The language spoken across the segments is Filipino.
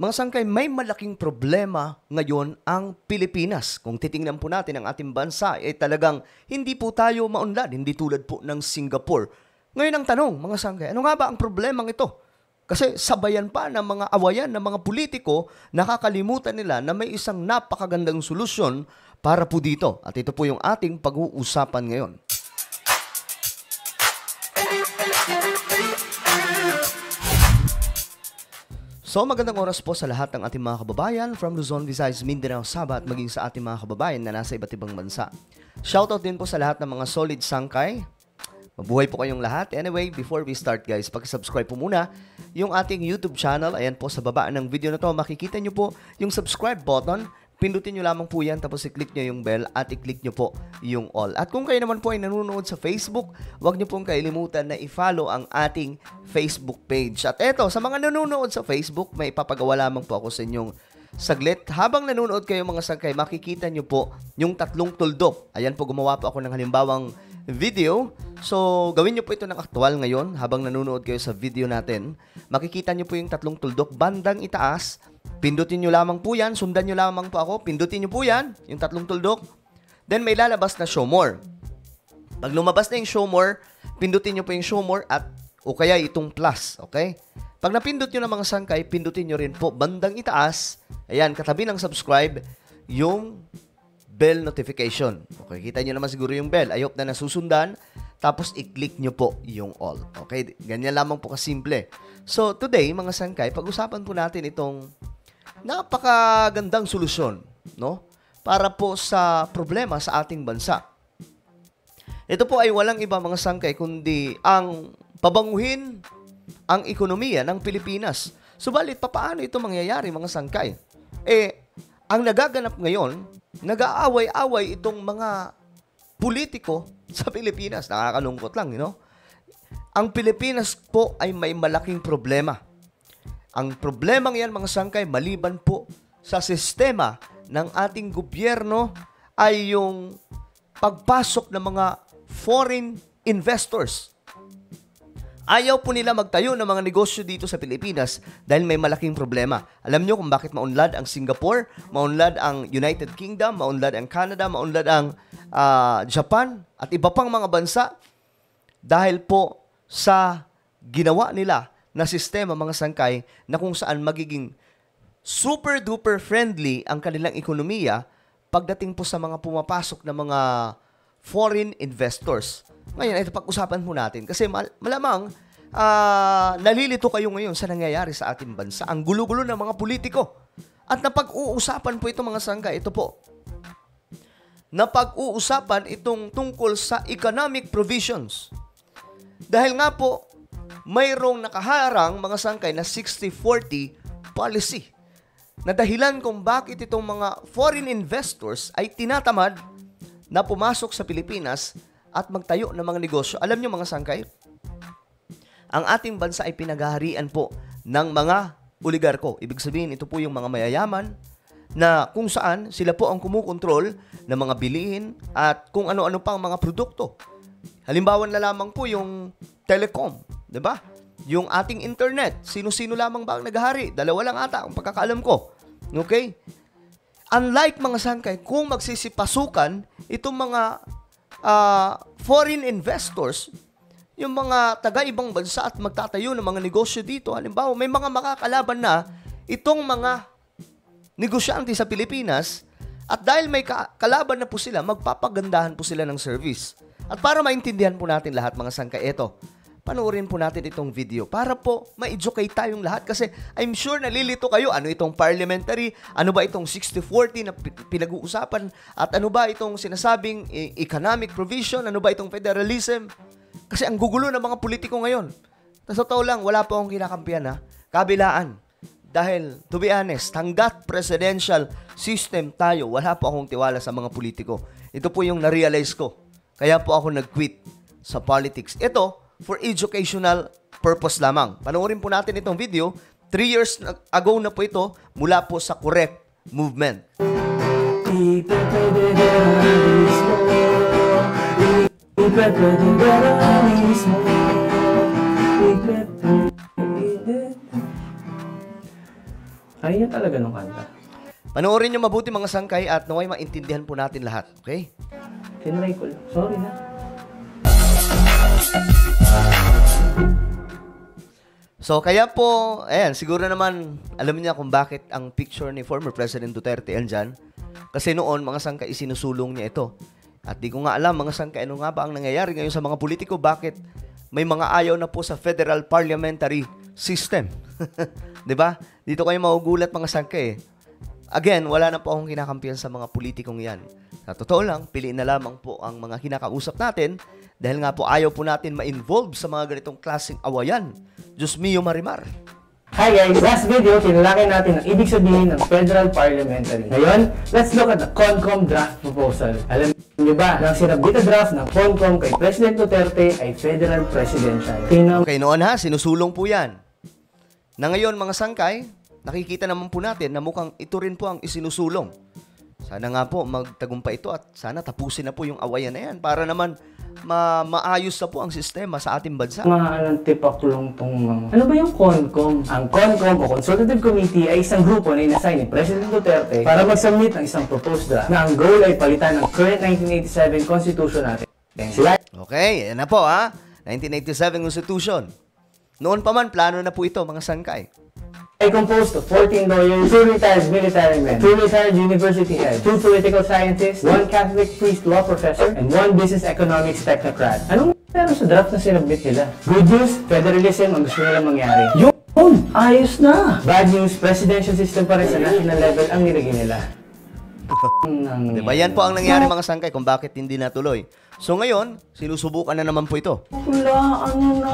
Mga sangkay, may malaking problema ngayon ang Pilipinas. Kung titingnan po natin ang ating bansa, talagang hindi po tayo maunlad, hindi tulad po ng Singapore. Ngayon ang tanong, mga sangkay, ano nga ba ang problemang ito? Kasi sabayan pa ng mga awayan ng mga politiko, nakakalimutan nila na may isang napakagandang solusyon para po dito. At ito po yung ating pag-uusapan ngayon. So magandang oras po sa lahat ng ating mga kababayan from Luzon, Visayas, Mindanao, Sabah at maging sa ating mga kababayan na nasa iba't ibang bansa. Shoutout din po sa lahat ng mga solid sangkay. Mabuhay po kayong lahat. Anyway, before we start guys, pag-subscribe po muna yung ating YouTube channel. Ayan po sa baba ng video na to, makikita nyo po yung subscribe button. Pindutin nyo lamang po yan, tapos i-click nyo yung bell at i-click nyo po yung all. At kung kayo naman po ay nanonood sa Facebook, huwag nyo pong kailimutan na i-follow ang ating Facebook page. At eto, sa mga nanonood sa Facebook, may ipapagawa lamang po ako sa inyong saglit. Habang nanonood kayo mga sangkay, makikita nyo po yung tatlong tuldok. Ayan po, gumawa po ako ng halimbawang video. So, gawin nyo po ito ng aktual ngayon habang nanonood kayo sa video natin. Makikita nyo po yung tatlong tuldok bandang itaas. Pindutin nyo lamang po yan. Sundan nyo lamang po ako. Pindutin nyo po yan, yung tatlong tuldok. Then, may lalabas na show more. Pag lumabas na yung show more, pindutin nyo po yung show more at o kaya itong plus. Okay? Pag napindot nyo ng mga sangkay, pindutin nyo rin po bandang itaas. Ayan, katabi ng subscribe, yung bell notification. Okay, kita nyo naman siguro yung bell. I hope na nasusundan. Tapos, i-click nyo po yung all. Okay, ganyan lamang po kasimple. So, today, mga sangkay, pag-usapan po natin itong napakagandang solusyon, no? Para po sa problema sa ating bansa. Ito po ay walang iba, mga sangkay, kundi ang pabanguhin ang ekonomiya ng Pilipinas. Subalit, paano ito mangyayari, mga sangkay? Ang nagaganap ngayon, nag-aaway-away itong mga politiko sa Pilipinas. Nakakalungkot lang, you know? Ang Pilipinas po ay may malaking problema. Ang problemang yan, mga sangkay, maliban po sa sistema ng ating gobyerno ay yung pagpasok ng mga foreign investors. Ayaw po nila magtayo ng mga negosyo dito sa Pilipinas dahil may malaking problema. Alam nyo kung bakit maunlad ang Singapore, maunlad ang United Kingdom, maunlad ang Canada, maunlad ang Japan at iba pang mga bansa dahil po sa ginawa nila na sistema, mga sangkay, na kung saan magiging super duper friendly ang kanilang ekonomiya pagdating po sa mga pumapasok na mga foreign investors. Ngayon, ito pag-usapan po natin kasi malamang nalilito kayo ngayon sa nangyayari sa ating bansa. Ang gulo-gulo ng mga politiko. At napag-uusapan po ito, mga sangkay, ito po. Napag-uusapan itong tungkol sa economic provisions. Dahil nga po, mayroong nakaharang, mga sangkay, na 60-40 policy. Na dahilan kung bakit itong mga foreign investors ay tinatamad na pumasok sa Pilipinas at magtayo ng mga negosyo. Alam nyo, mga sangkay, ang ating bansa ay pinaghaharian po ng mga oligarko. Ibig sabihin, ito po yung mga mayayaman na kung saan sila po ang kumukontrol ng mga bilihin at kung ano-ano pang mga produkto. Halimbawa na lamang po yung telecom, 'di ba? Yung ating internet, sino-sino lamang ba ang naghahari? Dalawa lang ata ang pagkakaalam ko. Okay? Unlike, mga sangkay, kung magsisipasukan itong mga foreign investors, yung mga taga-ibang bansa at magtatayo ng mga negosyo dito, halimbawa, may mga makakalaban na itong mga negosyante sa Pilipinas at dahil may kalaban na po sila, magpapagandahan po sila ng service. At para maintindihan po natin lahat, mga sangkay, eto, panoorin po natin itong video para po ma-educate tayong lahat kasi I'm sure nalilito kayo. Ano itong parliamentary? Ano ba itong 60-40 na pinag-uusapan? At ano ba itong sinasabing economic provision? Ano ba itong federalism? Kasi ang gugulo ng mga politiko ngayon. Sa totoo lang, wala po akong kinakampihan, ha? Kabilaan. Dahil, to be honest, hanggat presidential system tayo, wala po akong tiwala sa mga politiko. Ito po yung na-realize ko. Kaya po ako nag-quit sa politics. Ito, for educational purpose lamang. Panoorin po natin itong video. 3 years ago na po ito, mula po sa Correct Movement. Ayun talaga nung kanta. Panoorin nyo mabuti mga sangkay at naway maintindihan po natin lahat. Okay? Tinry ko lang. Sorry na. So, kaya po, ayan, siguro naman, alam niya kung bakit ang picture ni former President Duterte andyan. Kasi noon, mga sangkay, isinusulong niya ito. At di ko nga alam, mga sangkay, ano nga ba ang nangyayari ngayon sa mga politiko? Bakit may mga ayaw na po sa federal parliamentary system? Diba? Dito kayo magugulat, mga sangkay. Again, wala na po akong kinakampihan sa mga politikong yan. Sa totoo lang, piliin na lamang po ang mga kinakausap natin dahil nga po ayaw po natin ma-involve sa mga ganitong klaseng awayan. Diyos mio marimar. Hi guys! Last video, tinalakay natin ang ibig sabihin ng Federal Parliamentary. Ngayon, let's look at the CONCOM draft proposal. Alam niyo ba na ang sinabit na draft ng CONCOM kay President Duterte ay Federal Presidential? Okay, noon ha, sinusulong po yan. Na ngayon, mga sangkay, nakikita naman po natin na mukhang ito rin po ang isinusulong. Sana nga po magtagumpay ito at sana tapusin na po yung awayan na yan para naman maayos na po ang sistema sa ating bansa. Anong tipaklong tong mga... Ano ba yung CONCOM? Ang CONCOM o Consultative Committee ay isang grupo na inassign ni President Duterte para mag-submit ng isang proposed draft na ang goal ay palitan ng current 1987 Constitution natin. Sila... Okay, yan na po ha. 1987 Constitution. Noon pa man, plano na po ito, mga sangkay. Ay composed of 14 lawyers, 2 retired military men, 2 retired university heads, 2 political scientists, 1 Catholic priest law professor, and 1 business economics technocrat. Anong meron sa draft na sinabit nila? Good news, federalism ang gusto nila mangyari. Yun! Ayos na! Bad news, presidential system pa rin sa national level ang nilagay nila. Diba? Yan po ang nangyari, mga sangkay, kung bakit hindi natuloy. So ngayon, sinusubukan na naman po ito. Wala, ano na.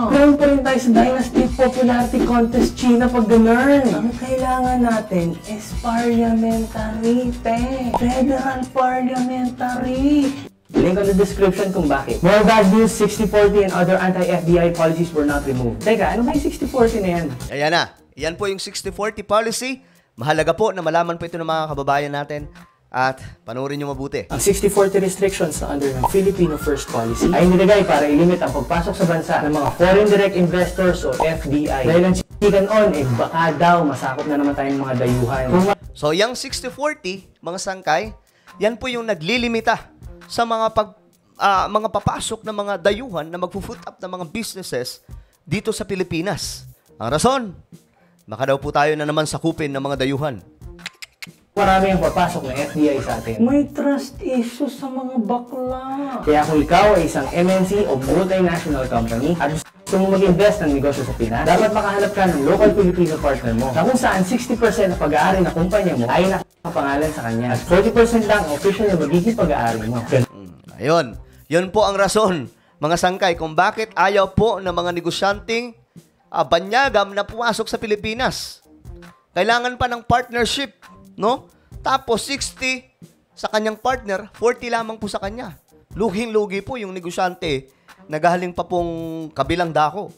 Meron pa rin tayo sa Dynasty Popularity Contest China pag ganun. Ang kailangan natin is parliamentary, Federal Parliamentary. Link on the description kung bakit. More bad news, 60-40 and other anti-FDI policies were not removed. Teka, ano ba yung 60-40 na yan? Ayan na. Yan po yung 60-40 policy. Mahalaga po na malaman po ito ng mga kababayan natin. At panoorin nyo mabuti. Ang 60-40 restrictions na under ng Filipino First Policy ay nilagay para ilimit ang pagpasok sa bansa ng mga foreign direct investors o FDI. Dahil ang chicken on, baka daw masakop na naman tayong mga dayuhan. So, yung 60-40, mga sangkay, yan po yung naglilimita sa mga mga papasok ng mga dayuhan na mag-foot up ng mga businesses dito sa Pilipinas. Ang rason, baka daw po tayo na naman sakupin ng mga dayuhan. Marami ang papasok ng FDI sa atin. May trust issues sa mga bakla. Kaya kung ikaw ay isang MNC o multinational company at gusto mo mag-invest ng negosyo sa Pinas, dapat makahanap ka ng local Filipino partner mo na kung saan 60% ng pag-aari ng kumpanya mo ay nakapangalan sa kanya at 40% lang official na magiging pag-aari mo. Ayun. Yun po ang rason, mga sangkay, kung bakit ayaw po ng mga negosyanteng banyagam na pumasok sa Pilipinas. Kailangan pa ng partnership. No? Tapos 60 sa kanyang partner, 40 lamang po sa kanya. Luging-lugi po yung negosyante na galing pa pong kabilang dako.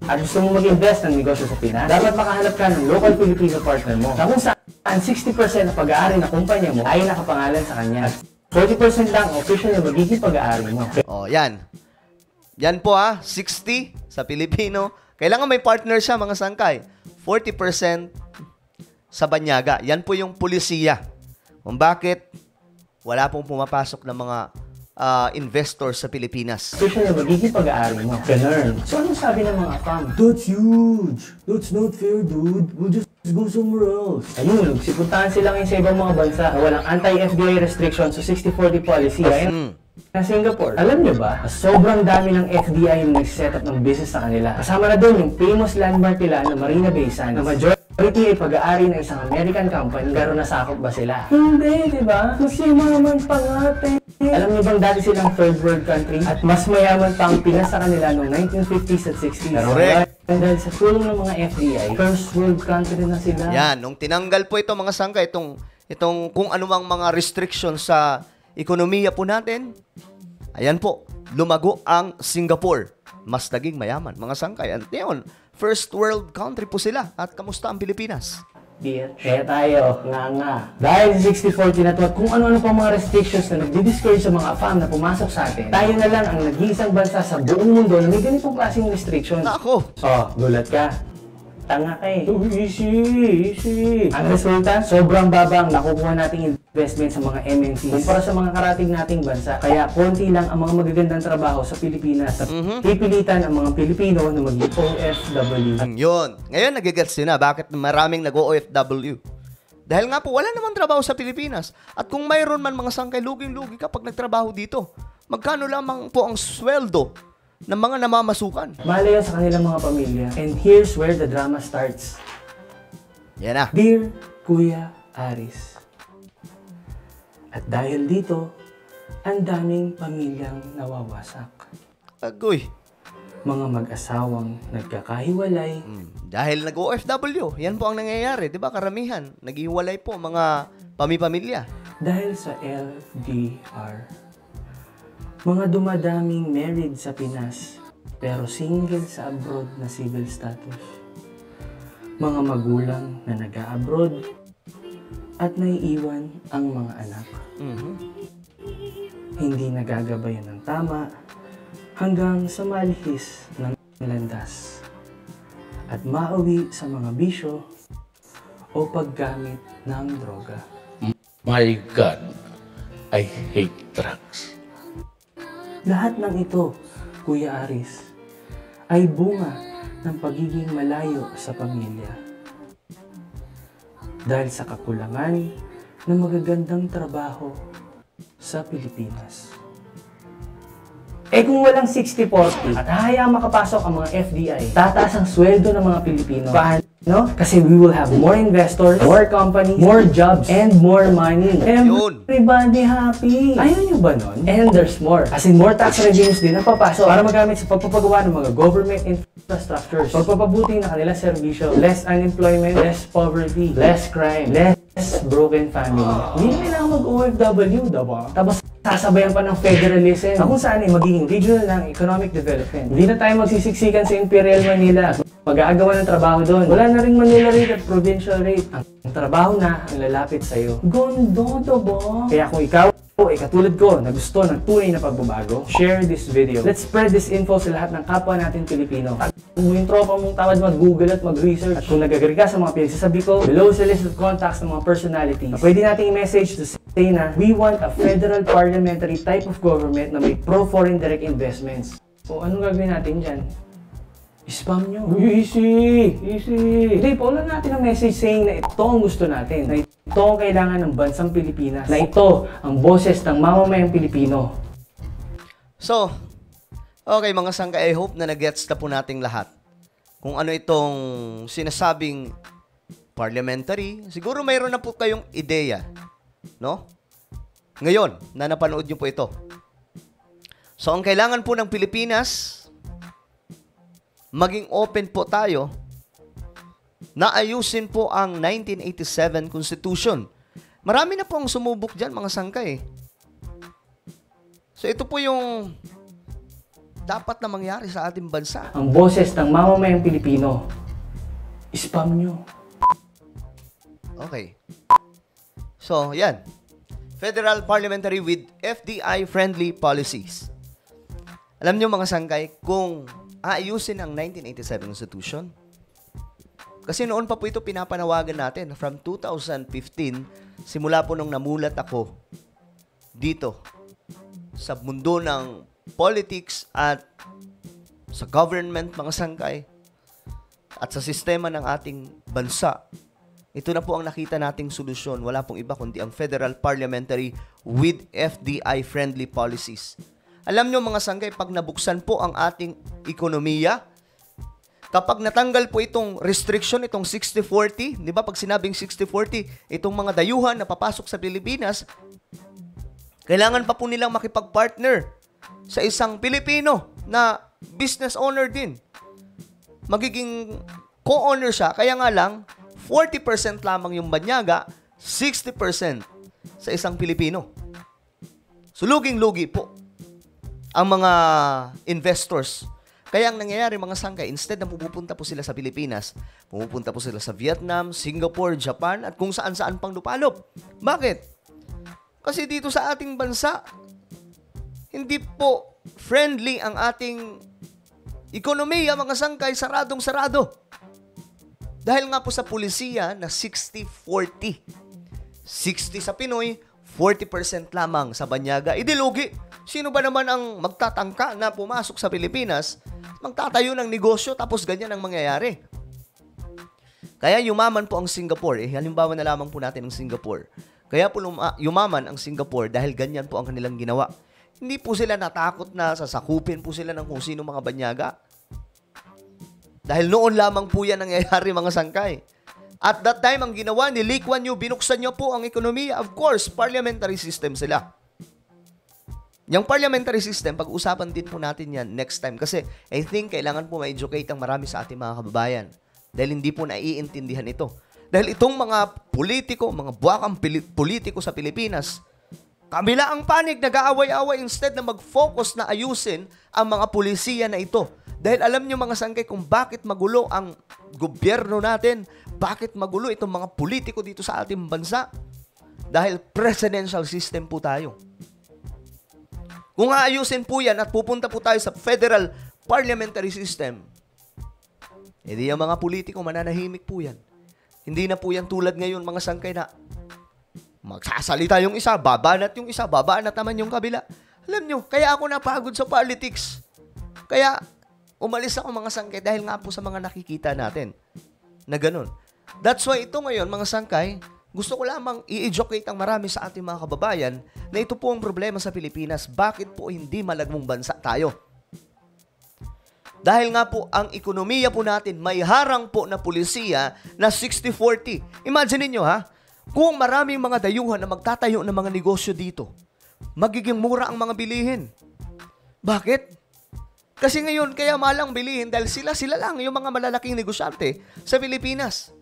At gusto mo mag-invest ng negosyo sa Pinas, dapat makahanap ka ng local Filipino partner mo na kung saan 60% ng pag-aari ng kumpanya mo ay nakapangalan sa kanya. 40% lang official na magiging pag-aari mo. Oh, yan. Yan po 60 sa Pilipino. Kailangan may partner siya, mga sangkay. 40% sa banyaga. Yan po yung pulisiya. Kung bakit wala pong pumapasok ng mga investors sa Pilipinas. Official na magiging pag-aari mo. Ganun. So ano sabi ng mga fam? That's huge! That's not fair, dude. We'll just go somewhere else. Ayun, sipuntahan sila ngayon sa ibang mga bansa na walang anti-FDI restrictions sa 60-40 policy. Sa Singapore, alam niyo ba, sobrang dami ng FDI yung nag-set up ng business sa kanila. Kasama na doon yung famous landmark nila na Marina Bay Sands. Na majority ay pag-aari ng isang American company, pero nasakop ba sila? Hindi, di ba? Mas yaman pa nga, Alam niyo bang dati silang third world country at mas mayaman pa ang Pinas sa kanila noong 1950s at 60s? Correct. Dahil sa tulong ng mga FDI, first world country na sila. Yan, nung tinanggal po ito, mga sangka, itong kung anumang mga restrictions sa ekonomiya po natin, ayan po, lumago ang Singapore. Mas naging mayaman, mga sangkay. At ngayon, first world country po sila. At kamusta ang Pilipinas? Kaya tayo, nga. Dahil sa 60-40 na to at kung ano-ano pa mga restrictions na nagdi-discourage sa mga AFAM na pumasok sa atin, tayo na lang ang nag-iisang bansa sa buong mundo na may ganitong klaseng restrictions. Nako! Oh, gulat ka. Tanga ka eh. Easy. Ang resulta, sobrang baba ang nakukuha nating investment sa mga MNCs kumpara sa mga karating nating bansa. Kaya konti lang ang mga magagandang trabaho sa Pilipinas at pipilitan ang mga Pilipino na maging OFW. Yun. Ngayon, nagigets nyo na bakit maraming nag-OFW. Dahil nga po, wala namang trabaho sa Pilipinas. At kung mayroon man mga sangkay, luging-lugi kapag nagtrabaho dito. Magkano lamang po ang sweldo ng mga namamasukan? Malayo sa kanilang mga pamilya. And here's where the drama starts. Yan na. Dear Kuya Aris. At dahil dito, ang daming pamilyang nawawasak. Agoy. Mga mag-asawang nagkakahiwalay. Dahil nag-OFW, yan po ang nangyayari. Diba karamihan? Naghiwalay po mga pamilya. Dahil sa LDR. Mga dumadaming married sa Pinas, pero single sa abroad na civil status. Mga magulang na nag-a-abroad at naiiwan ang mga anak. Hindi nagagabayan ng tama hanggang sa malihis ng landas at mauwi sa mga bisyo o paggamit ng droga. My God, I hate drugs. Lahat ng ito, Kuya Aris, ay bunga ng pagiging malayo sa pamilya. Dahil sa kakulangan ng magagandang trabaho sa Pilipinas. Kung walang 60-40 at hahayaang makapasok ang mga FDI, tataas ang sweldo ng mga Pilipino. Paano? Kasi we will have more investors, more companies, more jobs, and more money. Everybody happy. Ayaw nyo ba nun? And there's more. As in, more tax revenues din ang papasok para magamit sa pagpapagawa ng mga government infrastructures, pagpapabuti ng kanilang serbisyo, less unemployment, less poverty, less crime, less broken family. Hindi na kailangan mag-OFW, diba? Tapos, sasabayan pa ng federalism na kung saan ay magiging regional ng economic development. Hindi na tayo magsisiksikan sa Imperial Manila. Mag-aagawa ng trabaho doon. Wala na rin Manila rate at provincial rate. Ang trabaho na ang lalapit sa'yo. Gondo, diba? Kaya kung ikaw ay katulad ko na gusto ng tunay na pagbabago, share this video. Let's spread this info sa lahat ng kapwa natin Pilipino. At kung yung tropa mong tawad mag-google at mag-research, at kung nag-agree ka sa mga pinagsasabi ko, below sa list of contacts ng mga personalities, na pwede nating i-message to say na we want a federal parliamentary type of government na may pro-foreign direct investments. So anong gagawin natin dyan? Spam nyo. Easy. Hindi, paulan natin ang message saying na ito ang gusto natin. Na ito ang kailangan ng bansang Pilipinas. Na ito ang boses ng mamamayang Pilipino. So, okay mga sangka, I hope na nag-gets na po nating lahat. Kung ano itong sinasabing parliamentary, siguro mayroon na po kayong ideya. No? Ngayon, na napanood nyo po ito. So, ang kailangan po ng Pilipinas, maging open po tayo na ayusin po ang 1987 Constitution. Marami na po ang sumubok dyan, mga sangkay. So, ito po yung dapat na mangyari sa ating bansa. Ang boses ng mamamayang Pilipino, spam nyo. Okay. So, yan. Federal Parliamentary with FDI-friendly policies. Alam nyo, mga sangkay, kung aayusin ang 1987 Constitution. Kasi noon pa po ito pinapanawagan natin. From 2015, simula po nung namulat ako dito sa mundo ng politics at sa government, mga sangkay, at sa sistema ng ating bansa. Ito na po ang nakita nating solusyon. Wala pong iba kundi ang Federal Parliamentary with FDI-friendly policies. Alam nyo mga sangkay, pag nabuksan po ang ating ekonomiya, kapag natanggal po itong restriction, itong 60-40, di ba pag sinabing 60-40, itong mga dayuhan na papasok sa Pilipinas, kailangan pa po nilang makipag-partner sa isang Pilipino na business owner din. Magiging co-owner siya, kaya nga lang, 40% lamang yung banyaga, 60% sa isang Pilipino. So, luging-lugi po ang mga investors. Kaya ang nangyayari mga sangkay, instead na pupunta po sila sa Pilipinas, pumupunta po sila sa Vietnam, Singapore, Japan, at kung saan-saan pang lupalop. Bakit? Kasi dito sa ating bansa, hindi po friendly ang ating ekonomiya, mga sangkay, saradong-sarado. Dahil nga po sa pulisiya na 60-40. 60 sa Pinoy, 40% lamang sa banyaga. Idilugi. Sino ba naman ang magtatangka na pumasok sa Pilipinas, magtatayo ng negosyo, tapos ganyan ang mangyayari? Kaya yumaman po ang Singapore. Halimbawa na lamang po natin ang Singapore. Kaya po yumaman ang Singapore dahil ganyan po ang kanilang ginawa. Hindi po sila natakot na sasakupin po sila ng kung sino mga banyaga. Dahil noon lamang po yan nangyayari mga sangkay. At that time, ang ginawa ni Lee Kuan Yew, binuksan niyo po ang ekonomiya. Of course, parliamentary system sila. Yung parliamentary system, pag-usapan din po natin yan next time. Kasi I think kailangan po ma-educate ang marami sa ating mga kababayan. Dahil hindi po naiintindihan ito. Dahil itong mga politiko, mga buwakang politiko sa Pilipinas, kabila ang panig, nag-aaway-away instead na mag-focus na ayusin ang mga pulisiya na ito. Dahil alam nyo mga sangkay kung bakit magulo ang gobyerno natin, bakit magulo itong mga politiko dito sa ating bansa. Dahil presidential system po tayo. Kung aayusin po yan at pupunta po tayo sa federal parliamentary system, edi ang mga politiko mananahimik po yan. Hindi na po yan tulad ngayon mga sangkay na magsasalita yung isa, babanat yung isa, babanat naman yung kabila. Alam nyo, kaya ako napagod sa politics. Kaya umalis ako mga sangkay dahil nga po sa mga nakikita natin na ganun. That's why ito ngayon mga sangkay, gusto ko lamang i-educate ang marami sa ating mga kababayan na ito po ang problema sa Pilipinas. Bakit po hindi malagmong bansa tayo? Dahil nga po ang ekonomiya po natin may harang po na pulisiya na 60-40. Imagine niyo ha, kung maraming mga dayuhan na magtatayo ng mga negosyo dito, magiging mura ang mga bilihin. Bakit? Kasi ngayon, kaya malang bilihin dahil sila lang yung mga malalaking negosyante sa Pilipinas.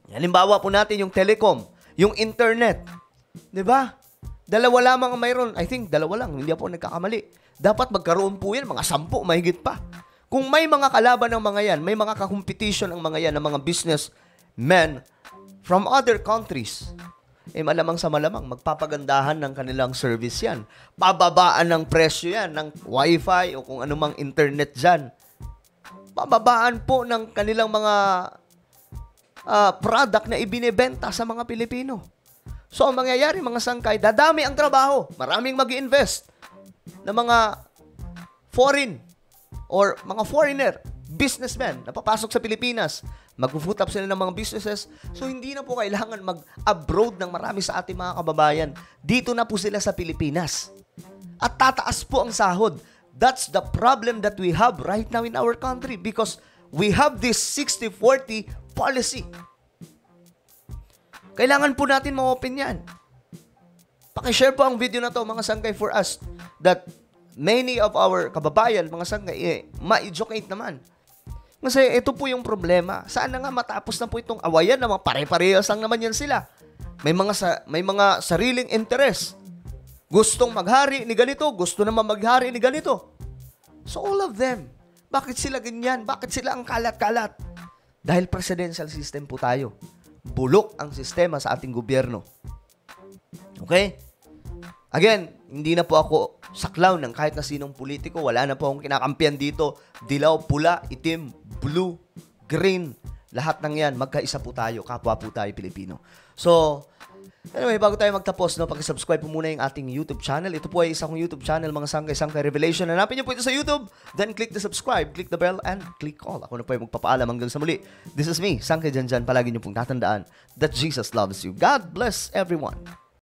Halimbawa po natin yung telecom, yung internet. Diba? Dalawa lamang ang mayroon. I think dalawa lang, hindi ako nagkakamali. Dapat magkaroon po yan, mga 10, mahigit pa. Kung may mga kalaban ng mga yan, may mga kakompetition ang mga yan, ng mga businessmen from other countries, malamang sa malamang, magpapagandahan ng kanilang service yan. Bababaan ng presyo yan, ng wifi o kung anumang internet dyan. Bababaan po ng kanilang mga product na ibinebenta sa mga Pilipino. So, ang mangyayari, mga sangkay, dadami ang trabaho. Maraming mag-i-invest na mga foreign or mga foreigner, businessmen na papasok sa Pilipinas. Mag-foot up sila ng mga businesses. So, hindi na po kailangan mag-abroad ng marami sa ating mga kababayan. Dito na po sila sa Pilipinas. At tataas po ang sahod. That's the problem that we have right now in our country because we have this 60-40 policy. Kailangan po natin ma-open yan. Pakishare po ang video na to mga sangkay for us that many of our kababayan, mga sangkay, ma-educate naman. Kasi ito po yung problema. Saan na nga matapos na po itong awayan na mga pare-parehas lang naman yan sila. May mga sariling interest. Gustong maghari ni ganito, gusto naman maghari ni ganito. So all of them, bakit sila ganyan? Bakit sila ang kalat-kalat? Dahil presidential system po tayo. Bulok ang sistema sa ating gobyerno. Okay? Again, hindi na po ako saklaw ng kahit na sinong politiko. Wala na po akong kinakampihan dito. Dilaw, pula, itim, blue, green. Lahat ng yan, magkaisa po tayo. Kapwa po tayo Pilipino. So, anyway, bago tayo magtapos, pag-subscribe po muna yung ating YouTube channel. Ito po ay isa kong YouTube channel, mga Sangkay Revelation. Hanapin niyo po ito sa YouTube. Then click the subscribe, click the bell, and click all. Ako na po ay magpapaalam hanggang sa muli. This is me, Sangkay Janjan. Palagi niyo pong tatandaan that Jesus loves you. God bless everyone.